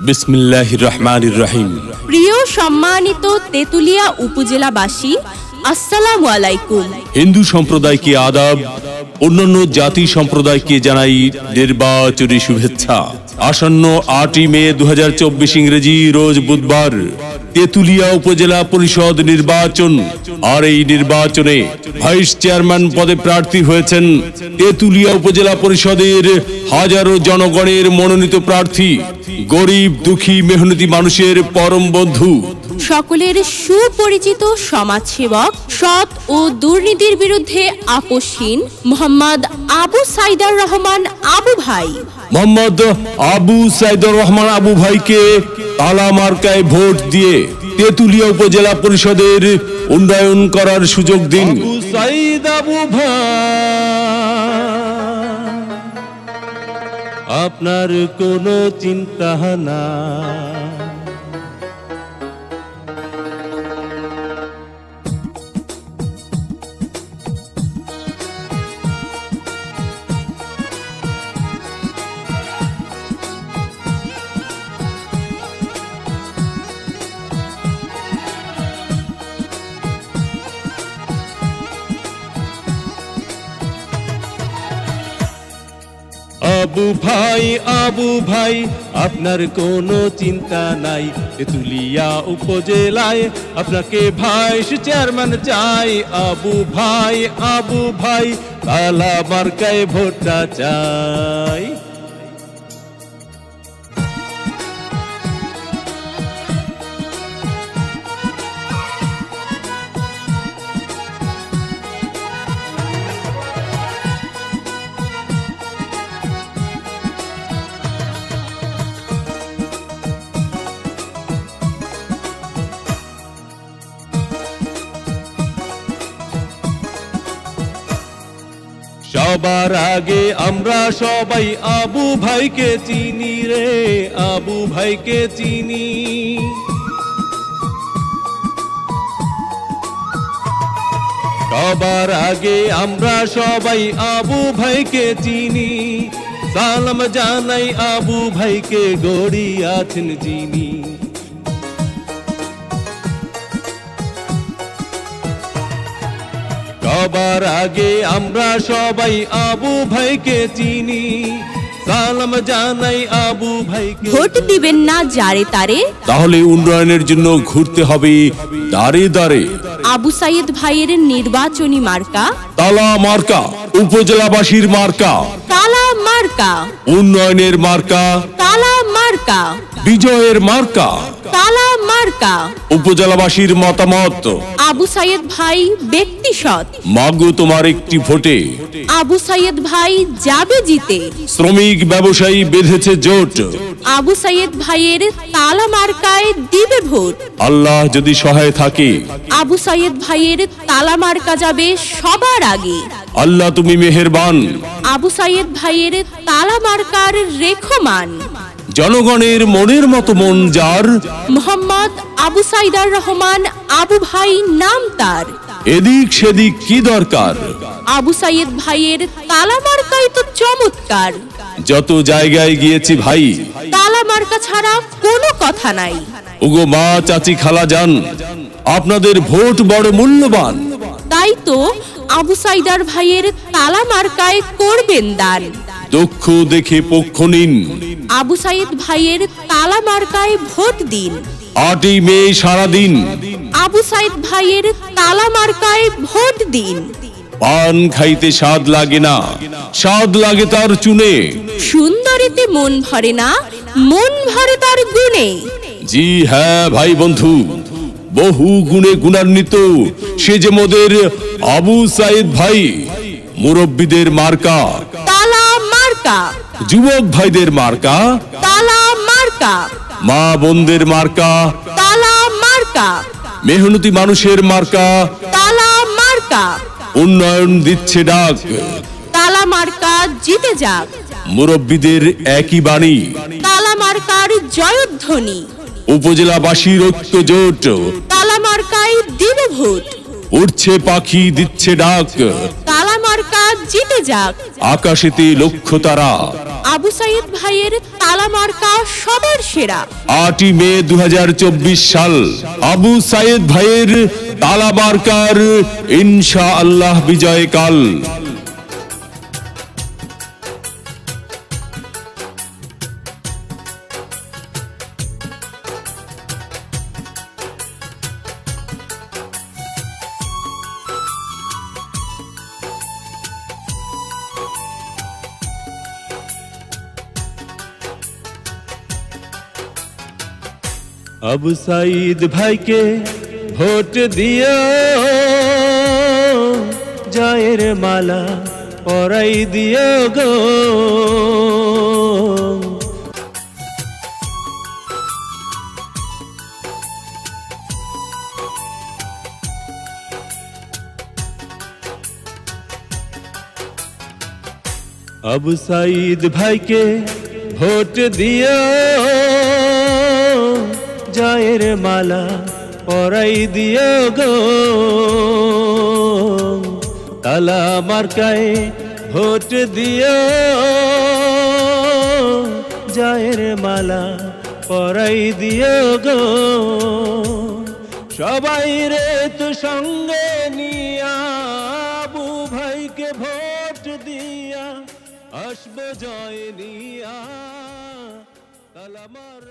বিসমিল্লাহির রহমানির রহিম। প্রিয় সম্মানিত তেতুলিয়া উপজেলাবাসী, আসসালামু আলাইকুম। হিন্দু সম্প্রদায়কে আদাব, অন্যান্য জাতি সম্প্রদায়কে জানাই নির্বাচনী শুভেচ্ছা। আসন্ন 8 মে 2024 ইংরেজি রোজ বুধবার তেতুলিয়া উপজেলা পরিষদ নির্বাচন। আর এই নির্বাচনে ভাইস চেয়ারম্যান পদে প্রার্থী হয়েছেন তেতুলিয়া উপজেলা পরিষদের হাজারো জনগণের মনোনীত প্রার্থী, গরিব দুঃখী মেহনতি মানুষের পরম বন্ধু, সকলের সুপরিচিত সমাজসেবক, সৎ ও দুর্নীতির বিরুদ্ধে আপোষহীন মোহাম্মদ আবু সাইদার রহমান আবু ভাই। মোহাম্মদ আবু সাইদুর রহমান আবু ভাইকে তালা মার্কায় ভোট দিয়ে তেতুলিয়া উপজেলা পরিষদের উন্নয়ন করার সুযোগ দিন। আবু সাইদ আবু ভাই, আপনার কোনো চিন্তা না। আবু ভাই আপনার কোনো চিন্তা নাই। তেতুলিয়া উপজেলায় আপনাকে ভাইস চেয়ারম্যান চাই। আবু ভাই তালা মার্কায় ভোটটা চাই। সবার আগে আমরা সবাই আবু ভাইকে চিনি রে, আবু ভাইকে চিনি। সবার আগে আমরা সবাই আবু ভাইকে চিনি। সালাম জানাই আবু ভাইকে, গড়িয়াছেন যিনি। সবার আগে আমরা সবাই আবু ভাইকে চিনি। সালাম জানাই আবু ভাইকে। ভোট দিবেন না যারে তারে, তাহলে উন্নয়নের জন্য ঘুরতে হবে দাঁড়ে দাঁড়ে। আবু সাইদ ভাইয়ের নির্বাচনী মার্কা তালা মার্কা, উপজেলাবাসীর মার্কা তালা মার্কা, উন্নয়নের মার্কা তালা মার্কা, বিজয়ের মার্কা তালা মার্কা। উপজেলাবাসীর মতামত, আবু সাইদ ভাই ব্যক্তি সৎ, মাগো তোমার একটি ভোটে আবু সাইদ ভাই যাবে জিতে। শ্রমিক ব্যবসায়ী বেঁধেছে জোট, আবু সাইদ ভাইয়ের তালা মার্কায় দিবে ভোট। আল্লাহ যদি সহায় থাকে আবু সাইদ ভাইয়ের তালা মার্কা যাবে সবার আগে। আল্লাহ তুমি মেহেরবান। আবু সাইদ ভাইয়ের তালা মার্কার রেখমান। জনগণের মনের মতো মন যার, মোহাম্মদ আবু সাইদার রহমান আবু ভাই নাম তার। এদিক সেদিক কি দরকার, আবু সাইদ ভাইয়ের তালা মার্কাই তো চমৎকার। যত জায়গায় গিয়েছি ভাই, তালা মার্কা ছাড়া কোনো কথা নাই। ওগো মা চাচি খালা যান, আপনাদের ভোট বড় মূল্যবান। তাই তো আবু সাইদার ভাইয়ের তালা মার্কায় করবেন দান। দক্ষ দেখে পক্ষ নিন, আবু সাইদ ভাইয়ের তালা মার্কায় ভোট দিন। 8 মে সারাদিন আবু সাইদ ভাইয়ের তালা মার্কায় ভোট দিন। পান খাইতে স্বাদ লাগে না, স্বাদ লাগে তার চুনে। সুন্দরীতে মন ভরে না, মন ভরে তার গুণে। জি হ্যাঁ ভাই বন্ধু, বহু গুণে গুণান্বিত সে যে মোদের আবু সাইদ ভাই। মুরব্বীদের মার্কা তালা মার্কা, যুবক ভাইদের মার্কা তালা মার্কা, মা বোনদের মার্কা তালা মার্কা, মেহনতি মানুষের মার্কা। তালা মার্কা, উন্নয়ন দিচ্ছে ডাক, তালা মার্কা জিতে যাক। মুরব্বীদের একই বাণী, তালা মার্কার জয়ধ্বনি। উপজেলাবাসীর ঐক্য জোট, তালা মার্কায় দিবে ভোট। উঠছে পাখি দিচ্ছে ডাক, তালা মার্কা জিতে যাক। আকাশেতে লক্ষ্য তারা, আবু সাইদ ভাইয়ের তালা মার্কা সবার সেরা। 8ই মে 2024 সাল আবু সাইদ ভাইয়ের তালা মার্কার ইনশাআল্লাহ বিজয়কাল। আবু সাইদ ভাইকে ভোট দিও, জয়ের মালা পরাই দিও গো। আবু সাইদ ভাইকে ভোট দিও, জয়ের মালা পরাই দিও গো। তালা মার্কায় ভোট দিও, জয়ের মালা পরাই দিও গো। সবাই রে তো সঙ্গে নিয়া আবু ভাইকে ভোট দিয়া আসবো জয় নিয়া। তালা মার